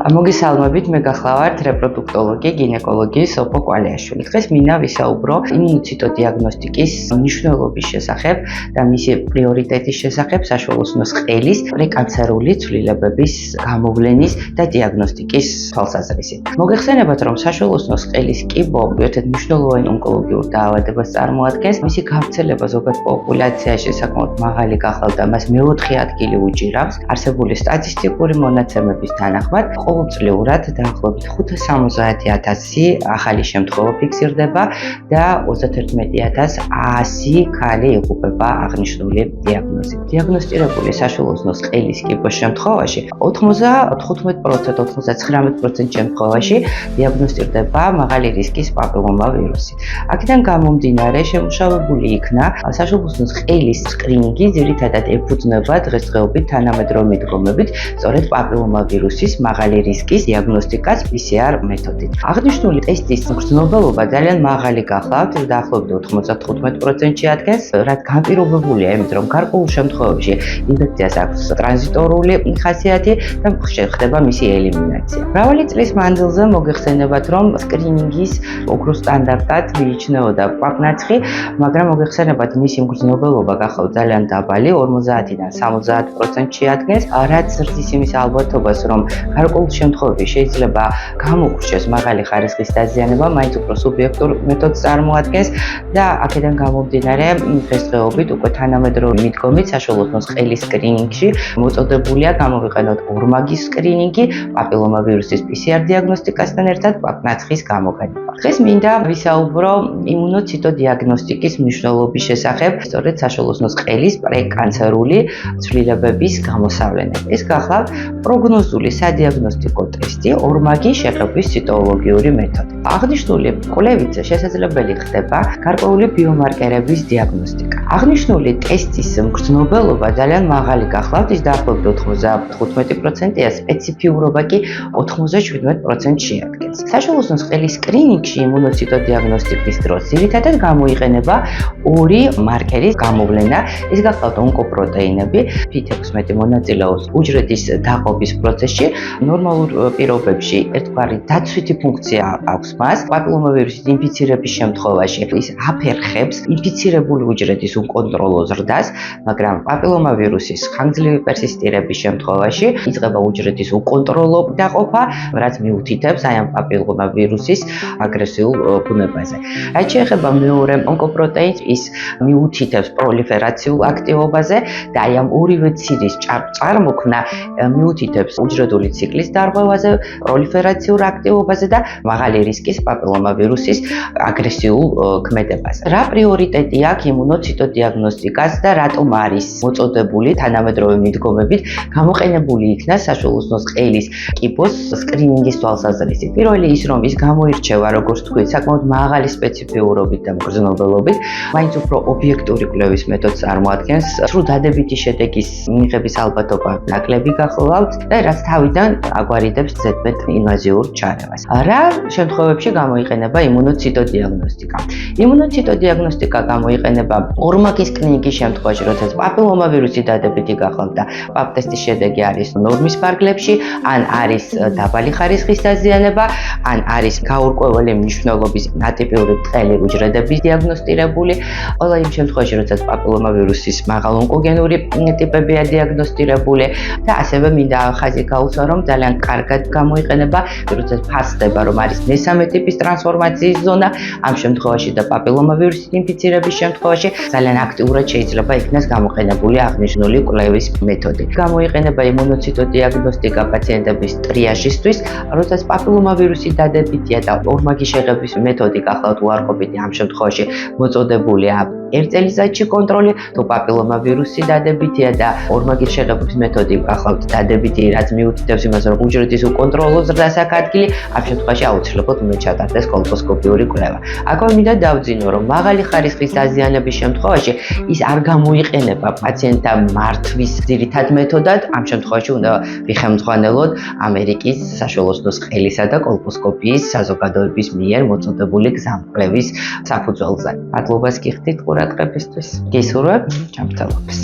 მოგესალმებით, მე გახლავართ რეპროდუქტოლოგი, გინეკოლოგი სოფო კვალიაშვილი. დღეს მინდა ვისაუბრო იმუნოციტოდიაგნოსტიკის მნიშვნელობის შესახებ და მისი პრიორიტეტის შესახებ საშუალოსნოს ყელის პრეკანცერული ცვლილებების გამოვლენის და დიაგნოსტიკის თვალსაზრისით. მოგეხსენებათ, რომ საშუალოსნოს ყელის კიბო ერთ-ერთ მნიშვნელოვან ონკოლოგიურ დაავადებას წარმოადგენს. მისი გავრცელება ზოგად პოპულაციაში საკმაოდ მაღალი გახლავთ და მას მეოთხე ადგილი უჭირავს არსებული სტატისტიკური მონაცემების თანახმად. ყოველწლიურად დაახლოებით 570,000 ახალი შემთხვევა ფიქსირდება და 31,100 ქალი იღუპება აღნიშნული დიაგნოზით. დიაგნოსტირებული საშუალოსნოს ყელის კიბოს შემთხვევაში 95% შემთხვევაში დიაგნოსტირდება მაღალი რისკის პაპილომა ვირუსი. აქედან გამომდინარე, შემუშავებული იქნა საშუალოსნოს ყელის სკრინინგი, ძირითადად ეფუძნება დღესდღეობით თანამედროვე მიდგომებით სწორედ პაპილომა ვირუსის მაღალი რისკის დიაგნოსტიკას PCR მეთოდით. აღნიშნული ტესტის მგრძნობელობა ძალიან მაღალი გახლავთ, დაახლოებით 95%-ში ადგეს, რაც განპირობებულია იმით, რომ გარკვეულ შემთხვევებში ინფექციას აქვს ტრანზიტორული ხასიათი და ხდება მისი ელიმინაცია. მრავალი წლის მანძილზე მოგეხსენებათ, რომ სკრინინგის ოქროს სტანდარტად მიიჩნეოდა კვაკნაცხი, მაგრამ მოგეხსენებათ, მისი მგრძნობელობა გახლავთ ძალიან დაბალი, 50-დან 70%-ში ადგეს, რაც ზრდის იმის ალბათობას, რომ გარკვეულ შემთხვევებში შეიძლება გამოგვრჩეს მაღალი ხარისხის დაზიანება, მაინც უფრო სუბიექტურ მეთოდს წარმოადგენს და აქედან გამომდინარე დღესდღეობით უკვე თანამედროვე მიდგომით საშუალოსნოს ყელის სკრინინგში მოწოდებულია გამოვიყენოთ ორმაგის სკრინინგი პაპილომა ვირუსის PCR დიაგნოსტიკასთან ერთად კვაკნაცხის გამოგონება. დღეს მინდა ვისაუბრო იმუნოციტოდიაგნოსტიკის მნიშვნელობის შესახებ, სწორედ საშუალოსნოს ყელის პრეკანცერული ცვლილებების გამოსავლენად. ეს გახლავთ პროგნოზული სადიაგნოსტიკო ტესტი, ორმაგი შეღებვის ციტოლოგიური მეთოდი. აღნიშნული კვლევით შესაძლებელი ხდება გარკვეული ბიომარკერების დიაგნოსტიკა. აღნიშნული ტესტის მგრძნობელობა ძალიან მაღალი გახლავთ, ის დაახლოებით 95%-ია, სპეციფიურობა კი 97%-ში ადგეს. საშუალოსნოს ყელის სკრინინგში იმუნოციტოდიაგნოსტიკის დროს ძირითადად გამოიყენება ორი მარკერის გამოვლენა, ის გახლავთ ონკოპროტეინები, P16 მონაწილეობს უჯრედის დაყოფის პროცესში. ნორმალურ პირობებში ერთგვარი დაცვითი ფუნქცია აქვს მას. პაპილომა ვირუსის ინფიცირების შემთხვევაში ის აფერხებს ინფიცირებული უჯრედის უკონტროლო ზრდას, მაგრამ პაპილომა ვირუსის ხანგრძლივი პერსისტირების შემთხვევაში იწყება უჯრედის უკონტროლო დაყოფა, რაც მიუთითებს აი ამ პაპილომა ვირუსის აგრესიულ ბუნებაზე. რაც შეეხება მეორე ონკოპროტეინს, ის მიუთითებს პროლიფერაციულ აქტივობაზე და აი ამ ორივე ცირის წარმოქმნა მიუთითებს უჯრედული ციკლის დარღვევაზე, პროლიფერაციულ აქტივობაზე და მაღალი რისკის პაპილომა ვირუსის აგრესიულ ქმედებაზე. რა პრიორიტეტი აქვს იმუნოციტოდიაგნოსტიკას და რატომ არის მოწოდებული თანამედროვე მიდგომებით გამოყენებული იქნა საშუალოსნოს ყელის კიბოს სკრინინგის თვალსაზრისით. პირველი ის, რომ ის გამოირჩევა, როგორც თქვით, საკმაოდ მაღალი სპეციფიურობით და მგრძნობელობით, მაინც უფრო ობიექტური კვლევის მეთოდს წარმოადგენს, სრულ დადებითი შედეგის მიღების ალბათობა ნაკლები გახლავთ და რაც თავიდან აგვარიდებს ზედმეტ ინვაზიურ ჩარევას. რა შემთხვევებში გამოიყენება იმუნოციტოდიაგნოსტიკა? იმუნოციტოდიაგნოსტიკა გამოიყენება ორმაგის კლინიკის შემთხვევაში, როდესაც პაპილომა ვირუსი დადებითი გახლავთ და პაპ ტესტის შედეგი არის ნორმის ფარგლებში, ან არის დაბალი ხარისხის დაზიანება, ან არის გაურკვეველი მნიშვნელობის ატიპიური ბრტყელი უჯრედების დიაგნოსტირებული. ყველა იმ შემთხვევაში, როდესაც პაპილომა ვირუსის მაღალ ონკოგენური ტიპებია დიაგნოსტირებული და ასევე მინდა ხაზი გაუსვა, რომ ძალიან კარგად გამოიყენება, როდესაც ფასდება, რომ არის მესამე ტიპის ტრანსფორმაციის ზონა, ამ შემთხვევაში და პაპილომა ვირუსის ინფიცირების შემთხვევაში ძალიან აქტიურად შეიძლება იქნას გამოყენებული აღნიშნული კვლევის მეთოდი. გამოიყენება იმუნოციტოდიაგნოსტიკა პაციენტების ტრიაჟისთვის, როდესაც პაპილომა ვირუსი დადებითია და ორმაგი შეღების მეთოდი გახლავთ უარყოფითი, ამ შემთხვევაში მოწოდებულია ერთ წელიწადში კონტროლი, თუ პაპილომა ვირუსი დადებითია და ორმაგი შეღების მეთოდი გახლავთ დადებითი, რაც მიუთითებს იმას, რომ უჯრედის უკონტროლო ზრდას აქვს ადგილი, ამ შემთხვევაში აუცილებლად უნდა ჩატარდეს კოლპოსკოპიური კვლევა. აქვე მინდა დავძინო, რომ მაღალი ხარისხის დაზიანების შემთხვევაში ის არ გამოიყენება პაციენტთა მართვის ძირითად მეთოდად, ამ შემთხვევაში უნდა ვიხელმძღვანელოთ ამერიკის საშუალოსნოს ყელისა და კოლპოსკოპიის საზოგადოების მიერ მოწოდებული გზამკვლევის საფუძველზე. მადლობას გიხდით ყურადღებისთვის. გისურვებ, ჩამწელობას.